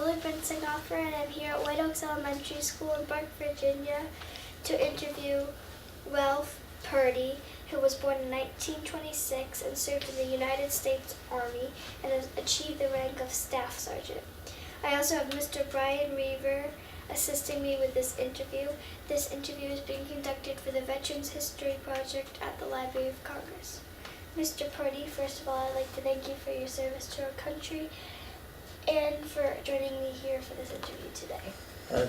Lily Brinsigoffer, and I'm here at White Oaks Elementary School in Burke, Virginia, to interview Ralph Purdy, who was born in 1926 and served in the United States Army and has achieved the rank of Staff Sergeant. I also have Mr. Brian Reaver assisting me with this interview. This interview is being conducted for the Veterans History Project at the Library of Congress. Mr. Purdy, first of all, I'd like to thank you for your service to our country and for joining me here for this interview today.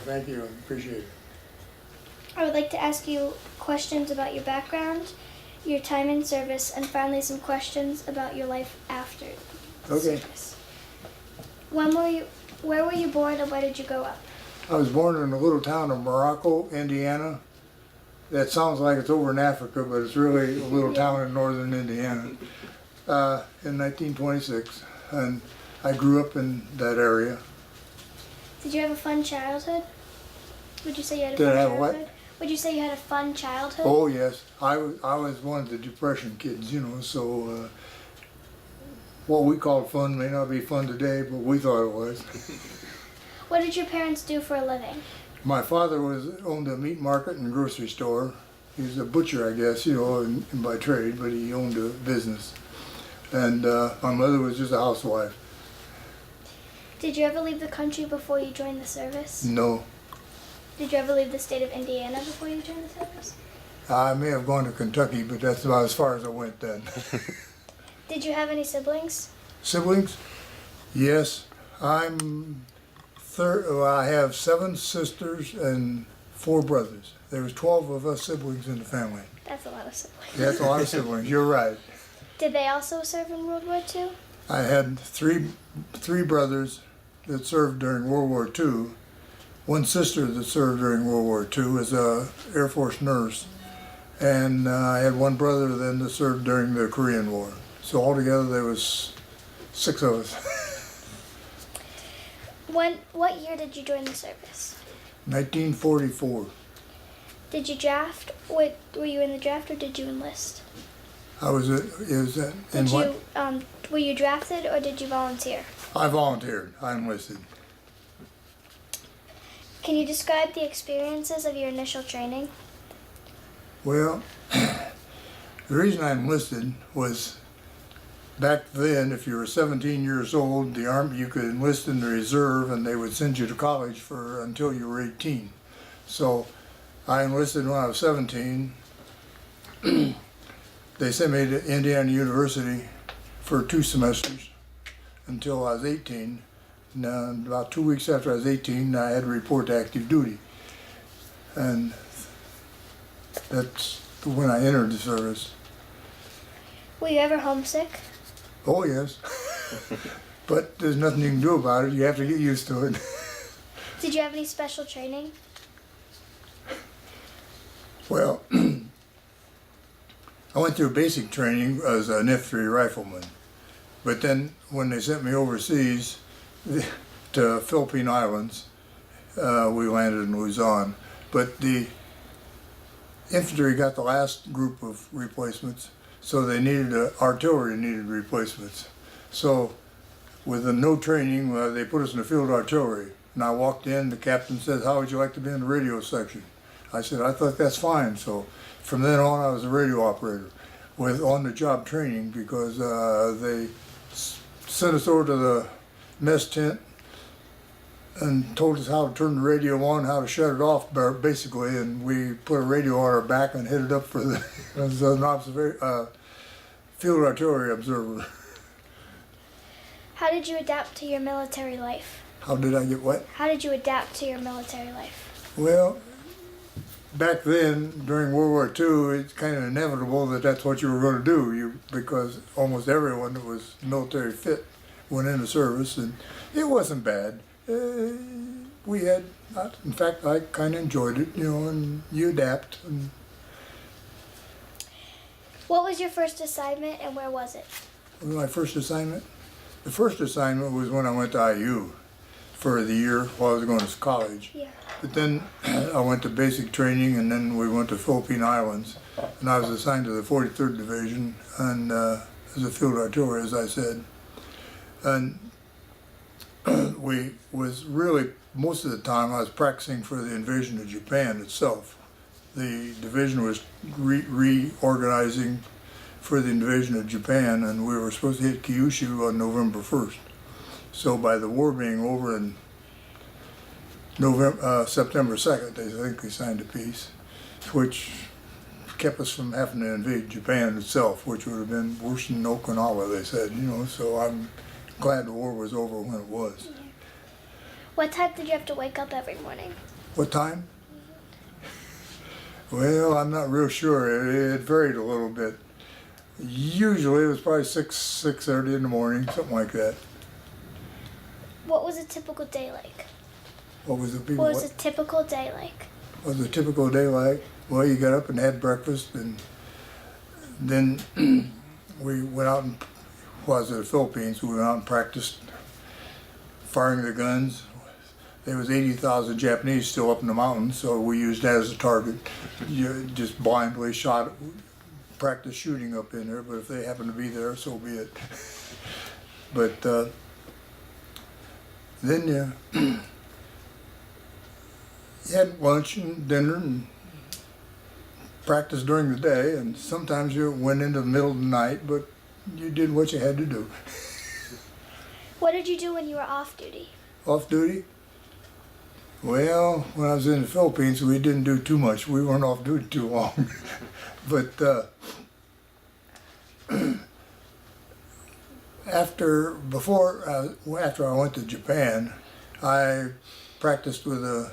Thank you, I appreciate it. I would like to ask you questions about your background, your time in service, and finally some questions about your life after service. Where were you born and where did you grow up? I was born in a little town of Morocco, Indiana. That sounds like it's over in Africa, but it's really a little town in northern Indiana in 1926. And I grew up in that area. Did you have a fun childhood? Would you say you had a Did fun I have childhood? what? Would you say you had a fun childhood? Oh yes, I was one of the depression kids, you know, so what we called fun may not be fun today, but we thought it was. What did your parents do for a living? My father owned a meat market and grocery store. He was a butcher, I guess, you know, by trade, but he owned a business. And my mother was just a housewife. Did you ever leave the country before you joined the service? No. Did you ever leave the state of Indiana before you joined the service? I may have gone to Kentucky, but that's about as far as I went then. Did you have any siblings? Siblings? Yes. I have 7 sisters and 4 brothers. There was 12 of us siblings in the family. That's a lot of siblings. That's a lot of siblings, you're right. Did they also serve in World War II? I had three brothers that served during World War II. One sister that served during World War II as a Air Force nurse. And I had one brother then that served during the Korean War. So altogether there was 6 of us. What year did you join the service? 1944. Did you draft? Were you in the draft or did you enlist? Were you drafted or did you volunteer? I volunteered. I enlisted. Can you describe the experiences of your initial training? Well, the reason I enlisted was back then, if you were 17 years old, the Army, you could enlist in the reserve and they would send you to college until you were 18. So I enlisted when I was 17. They sent me to Indiana University for 2 semesters until I was 18. Now, about 2 weeks after I was 18, I had to report to active duty. And that's when I entered the service. Were you ever homesick? Oh yes, but there's nothing you can do about it. You have to get used to it. Did you have any special training? Well, I went through basic training as an infantry rifleman, but then when they sent me overseas to Philippine Islands, we landed in Luzon. But the infantry got the last group of replacements, so they needed artillery needed replacements. So with no training, they put us in the field artillery. And I walked in, the captain said, "How would you like to be in the radio section?" I said, "I thought that's fine." So from then on, I was a radio operator with on-the-job training because they sent us over to the mess tent and told us how to turn the radio on, how to shut it off, basically, and we put a radio on our back and headed up for the as an field artillery observer. How did you adapt to your military life? How did I get what? How did you adapt to your military life? Well, back then, during World War II, it's kind of inevitable that that's what you were going to do, because almost everyone that was military fit went into service, and it wasn't bad. In fact, I kind of enjoyed it, you know, and you adapt. And what was your first assignment and where was it? my first assignment? The first assignment was when I went to IU for the year while I was going to college. Yeah. But then I went to basic training, and then we went to Philippine Islands, and I was assigned to the 43rd Division and as a field artillery, as I said. And we was really, most of the time I was practicing for the invasion of Japan itself. The division was reorganizing for the invasion of Japan, and we were supposed to hit Kyushu on November 1st. So by the war being over in September 2nd, I think we signed a peace, which kept us from having to invade Japan itself, which would have been worse than Okinawa, they said, you know, so I'm glad the war was over when it was. What time did you have to wake up every morning? What time? Well, I'm not real sure. It varied a little bit. Usually it was probably 6:30 in the morning, something like that. What was a typical day like? What was the people? What was a typical day like? What was a typical day like? Well, you got up and had breakfast, and then we went out and, well, I was in the Philippines, we went out and practiced firing the guns. There was 80,000 Japanese still up in the mountains, so we used that as a target. You just blindly shot, practice shooting up in there, but if they happen to be there, so be it. But then you had lunch and dinner and practiced during the day, and sometimes you went into the middle of the night, but you did what you had to do. What did you do when you were off duty? Off duty? Well, when I was in the Philippines, we didn't do too much. We weren't off duty too long. But after I went to Japan, I practiced with a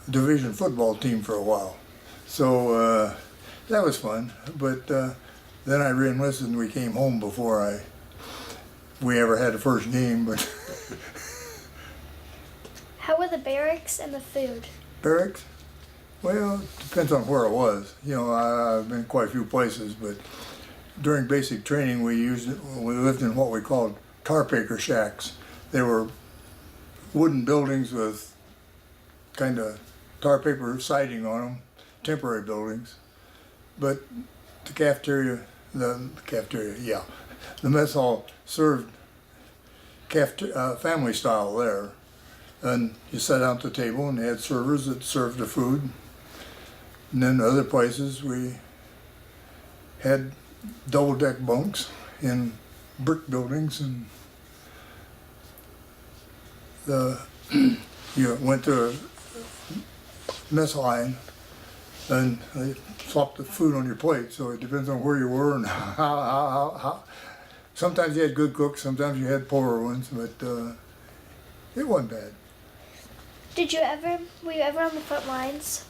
division football team for a while. So that was fun. But then I re-enlisted and we came home before we ever had a first game. But How were the barracks and the food? barracks? Well, it depends on where it was. You know, I've been quite a few places, but during basic training we lived in what we called tarpaper shacks. They were wooden buildings with kind of tar paper siding on them, temporary buildings. But the mess hall served family style there. And you sat down at the table and they had servers that served the food. And then other places we had double-deck bunks in brick buildings, and you went to a mess line and they swapped the food on your plate, so it depends on where you were and how. Sometimes you had good cooks, sometimes you had poorer ones, but it wasn't bad. Were you ever on the front lines?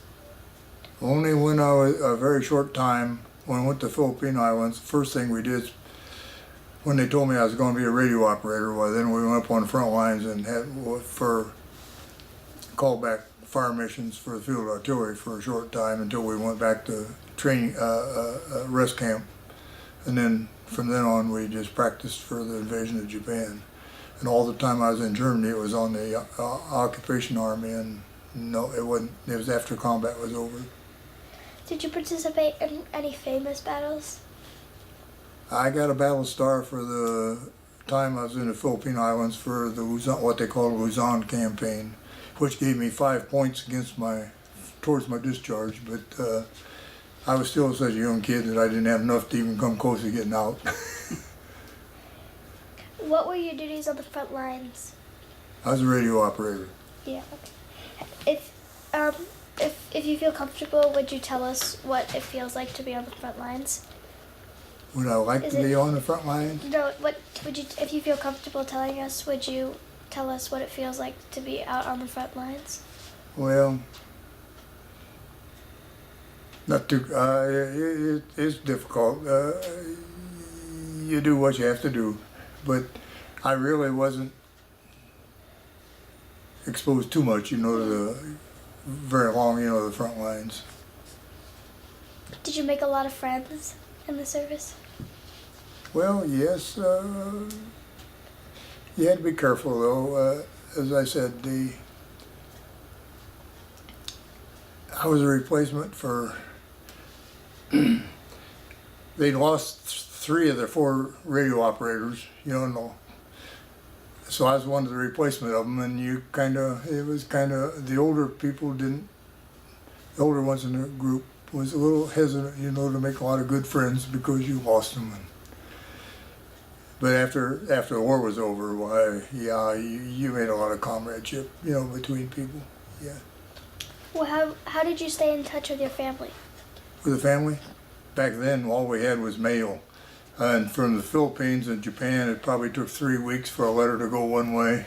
Only when I was a very short time, when I went to the Philippine Islands, the first thing we did, when they told me I was going to be a radio operator, well, then we went up on the front lines and had for callback fire missions for the field artillery for a short time until we went back to training rest camp, and then from then on we just practiced for the invasion of Japan. And all the time I was in Germany, it was on the occupation army, and no, it wasn't. It was after combat was over. Did you participate in any famous battles? I got a battle star for the time I was in the Philippine Islands for the Luzon, what they call the Luzon campaign, which gave me 5 points towards my discharge. But I was still such a young kid that I didn't have enough to even come close to getting out. What were your duties on the front lines? I was a radio operator. Yeah. Okay. If you feel comfortable, would you tell us what it feels like to be on the front lines? Would I like to be on the front lines? No. What would you? If you feel comfortable telling us, would you tell us what it feels like to be out on the front lines? Well, not too. It's difficult. You do what you have to do, but I really wasn't exposed too much, to the very long, the front lines. Did you make a lot of friends in the service? Well, yes. You had to be careful, though. As I said, I was a replacement for. They'd lost 3 of their 4 radio operators, and so I was one of the replacement of them, and it was kind of, the older people didn't, the older ones in the group was a little hesitant, you know, to make a lot of good friends because you lost them. But after the war was over, why, yeah, you made a lot of comradeship, you know, between people, yeah. Well, how did you stay in touch with your family? With the family? Back then, all we had was mail. And from the Philippines and Japan, it probably took 3 weeks for a letter to go one way.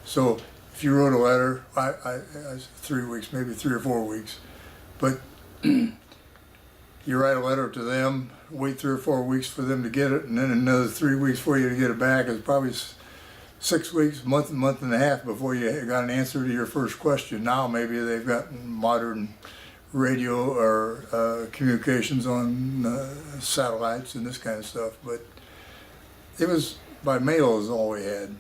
So if you wrote a letter, I 3 weeks, maybe 3 or 4 weeks. But you write a letter to them, wait 3 or 4 weeks for them to get it, and then another 3 weeks for you to get it back. It's probably 6 weeks, month and a half before you got an answer to your first question. Now maybe they've got modern radio or communications on satellites and this kind of stuff, but it was by mail is all we had.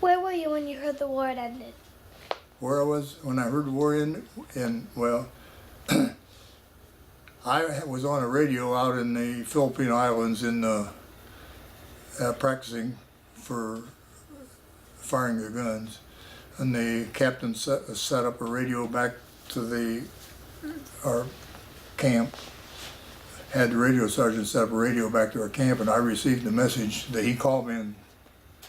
Where were you when you heard the war had ended? Where I was when I heard the war ended, well, I was on a radio out in the Philippine Islands in the practicing for firing the guns, and the captain set up a radio back to our camp. Had the radio sergeant set up a radio back to our camp, and I received the message that he called me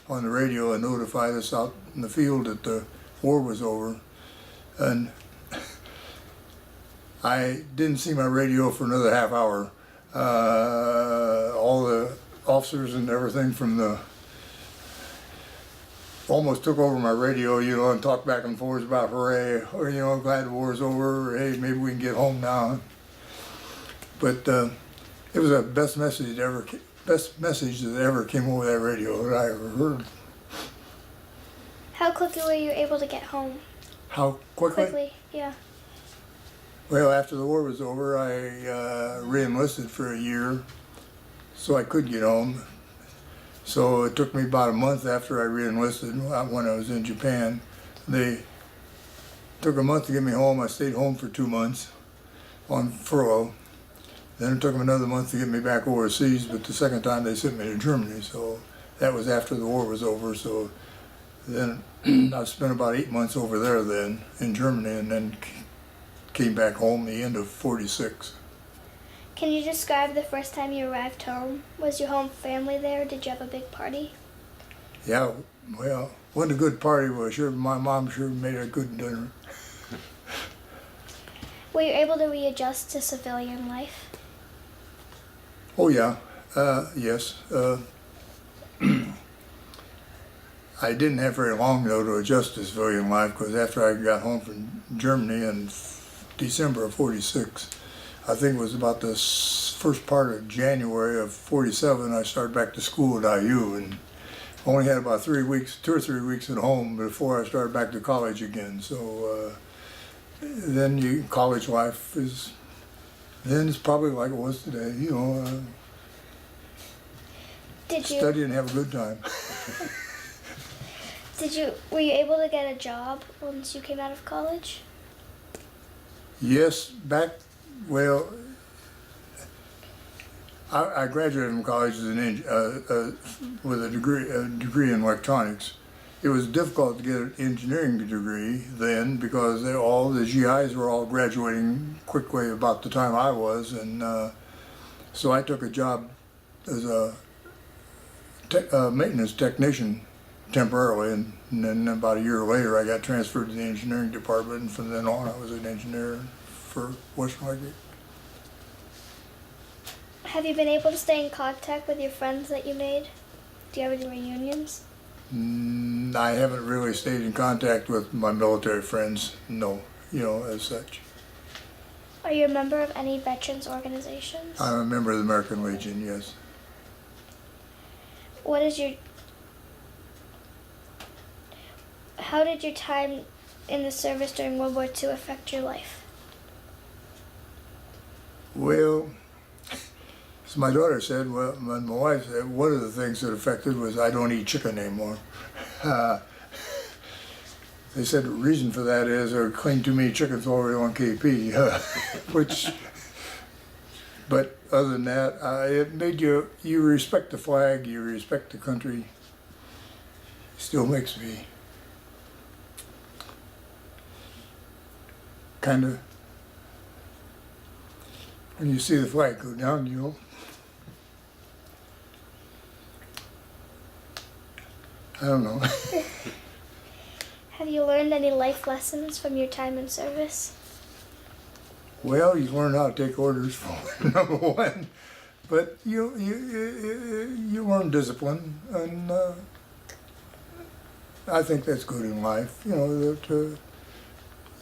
on the radio and notified us out in the field that the war was over. And I didn't see my radio for another half hour. All the officers and everything from the almost took over my radio, you know, and talked back and forth about hooray, or, you know, glad the war's over, hey, maybe we can get home now. But it was the best message that ever came over that radio that I ever heard. How quickly were you able to get home? How quickly? Quickly, yeah. Well, after the war was over, I re-enlisted for a year, so I could get home. So it took me about a month after I re-enlisted when I was in Japan. They took a month to get me home. I stayed home for 2 months on furlough. Then it took them another month to get me back overseas, but the second time they sent me to Germany. So that was after the war was over. So then I spent about 8 months over there then in Germany, and then came back home the end of '46. Can you describe the first time you arrived home? Was your home family there? Did you have a big party? Yeah, well, wasn't a good party, but sure, my mom sure made a good dinner. Were you able to readjust to civilian life? Oh yeah, yes. I didn't have very long though to adjust to civilian life, because after I got home from Germany in December of '46, I think it was about the first part of January of '47, I started back to school at IU, and only had about 3 weeks, 2 or 3 weeks at home before I started back to college again. So then college life is, then it's probably like it was today, you know, study and have a good time. Were you able to get a job once you came out of college? Yes, well, I graduated from college as with a degree in electronics. It was difficult to get an engineering degree then because all the GIs were all graduating quickly about the time I was, and so I took a job as a maintenance technician temporarily, and then about a year later I got transferred to the engineering department, and from then on I was an engineer for Western Electric. Have you been able to stay in contact with your friends that you made? Do you have any reunions? I haven't really stayed in contact with my military friends, no, you know, as such. Are you a member of any veterans organizations? I'm a member of the American Legion, yes. How did your time in the service during World War II affect your life? Well, as my daughter said, well, my wife said, one of the things that affected was I don't eat chicken anymore. They said the reason for that is I cleaned too many chickens over on KP, which But other than that, it made you respect the flag, you respect the country. Still makes me kind of, when you see the flag go down, you know, I don't know. Have you learned any life lessons from your time in service? Well, you learn how to take orders, for number one, but you learn discipline, and I think that's good in life. You know that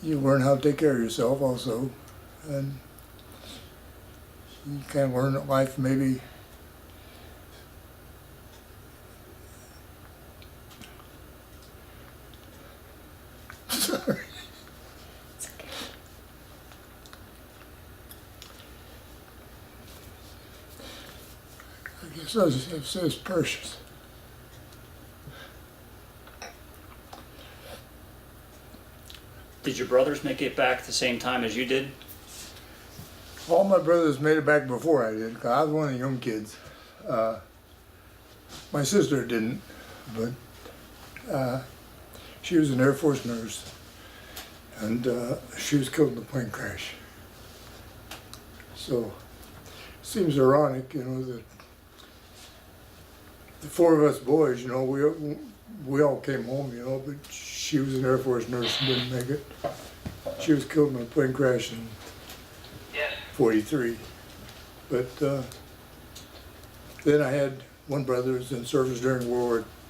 you learn how to take care of yourself also, and you kind of learn that life maybe. Sorry. It's okay. I guess it says precious. Did your brothers make it back at the same time as you did? All my brothers made it back before I did, 'cause I was one of the young kids. My sister didn't, but she was an Air Force nurse, and she was killed in a plane crash. So, it seems ironic, you know, that the four of us boys, you know, we all came home, you know, but she was an Air Force nurse and didn't make it. She was killed in a plane crash in '43. But then I had one brother who was in service during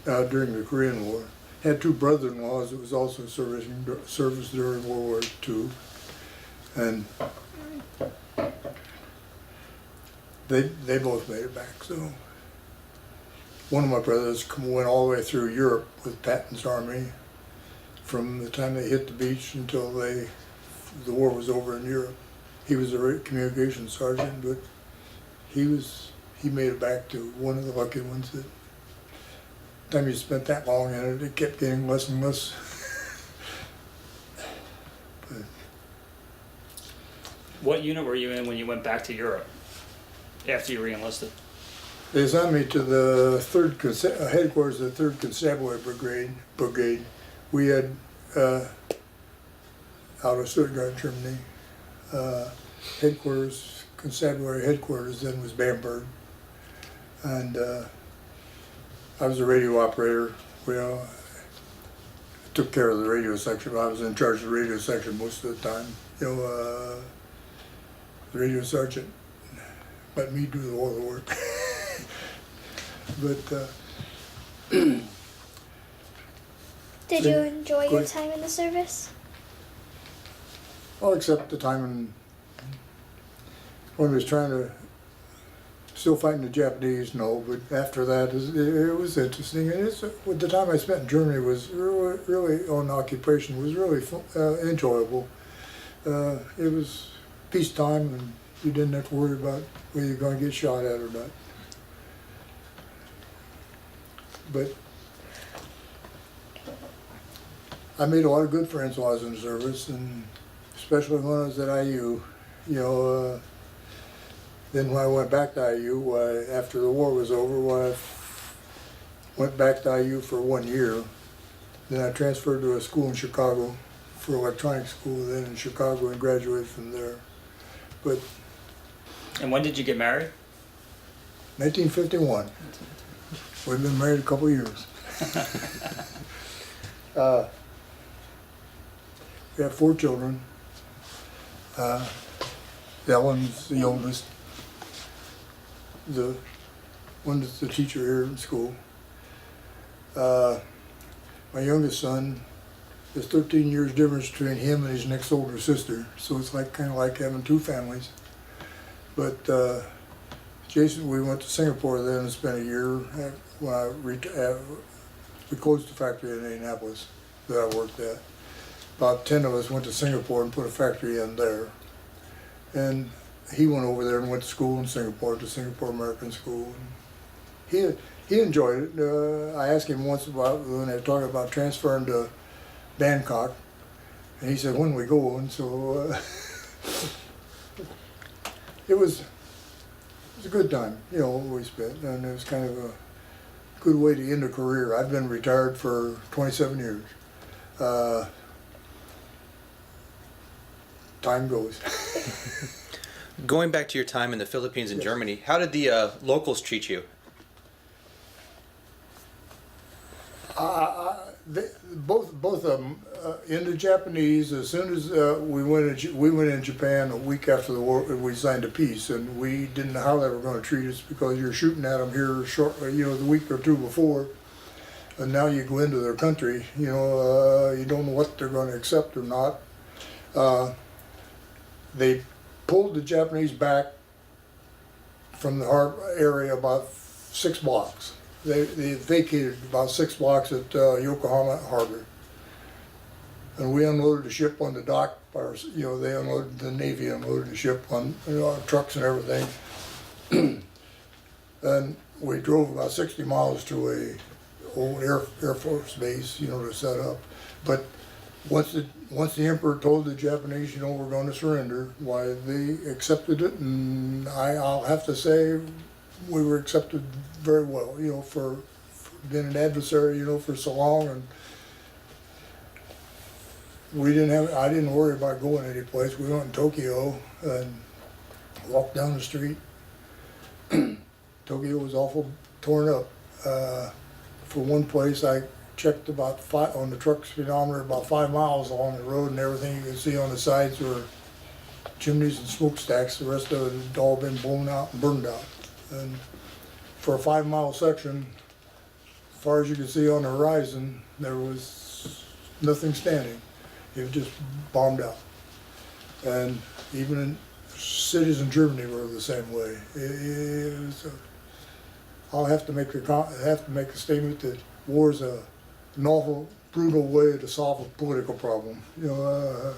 during the Korean War. Had two brother-in-laws that was also service during World War II, and they both made it back. So one of my brothers went all the way through Europe with Patton's army, from the time they hit the beach until the war was over in Europe. He was a communications sergeant, but he made it back to one of the lucky ones that. Time you spent that long in it, it kept getting less and less. But What unit were you in when you went back to Europe after you re-enlisted? they assigned me to the headquarters of the 3rd Constabulary Brigade. We had out of Stuttgart, Germany. Constabulary headquarters then was Bamberg, and I was a radio operator. Well, I took care of the radio section. I was in charge of the radio section most of the time. You know, the radio sergeant let me do all the work. But Did you enjoy Go your ahead. time in the service? well, except the time when we was trying to still fighting the Japanese, no. But after that, it was interesting. And the time I spent in Germany was really on occupation was really enjoyable. It was peacetime, and you didn't have to worry about whether you're going to get shot at or not. But I made a lot of good friends while I was in the service, and especially when I was at IU. You know, then when I went back to IU, after the war was over, I went back to IU for 1 year. Then I transferred to a school in Chicago for electronics school, then in Chicago, and graduated from there. But And when did you get married? 1951. We've been married a couple of years. We have 4 children. Ellen's the oldest. The one that's the teacher here in school. My youngest son, there's 13 years difference between him and his next older sister, so it's kind of like having 2 families. But Jason, we went to Singapore then and spent a year. When we closed the factory in Indianapolis that I worked at. About 10 of us went to Singapore and put a factory in there. And he went over there and went to school in Singapore, to Singapore American School. And he enjoyed it. I asked him once about when they were talking about transferring to Bangkok, and he said, "When we go?" And so it was was a good time, you know, we spent, and it was kind of a good way to end a career. I've been retired for 27 years. Time goes. Going back to your time in the Philippines and Yes. Germany, how did the locals treat you? Both of them, in the Japanese, as soon as we went in Japan a week after the war, we signed a peace, and we didn't know how they were going to treat us because you're shooting at them here shortly, you know, the week or two before, and now you go into their country, you know, you don't know what they're going to accept or not. They pulled the Japanese back from the harbor area about 6 blocks. They vacated about 6 blocks at Yokohama Harbor, and we unloaded the ship on the dock. You know, they unloaded, the Navy unloaded the ship on, you know, trucks and everything. And we drove about 60 miles to a old Air Force base, you know, to set up. But once the Emperor told the Japanese, you know, we're going to surrender, why, they accepted it, and I'll have to say, we were accepted very well, you know, for being an adversary, you know, for so long, and I didn't worry about going any place. We went in Tokyo and walked down the street. Tokyo was awful torn up. For one place, I checked about on the truck speedometer, about 5 miles along the road, and everything you could see on the sides were chimneys and smokestacks. The rest of it had all been blown out and burned out. And for a 5-mile section, as far as you could see on the horizon, there was nothing standing. It was just bombed out. And even in cities in Germany were the same way. It was I'll have to make a statement that war is a novel, brutal way to solve a political problem. You know.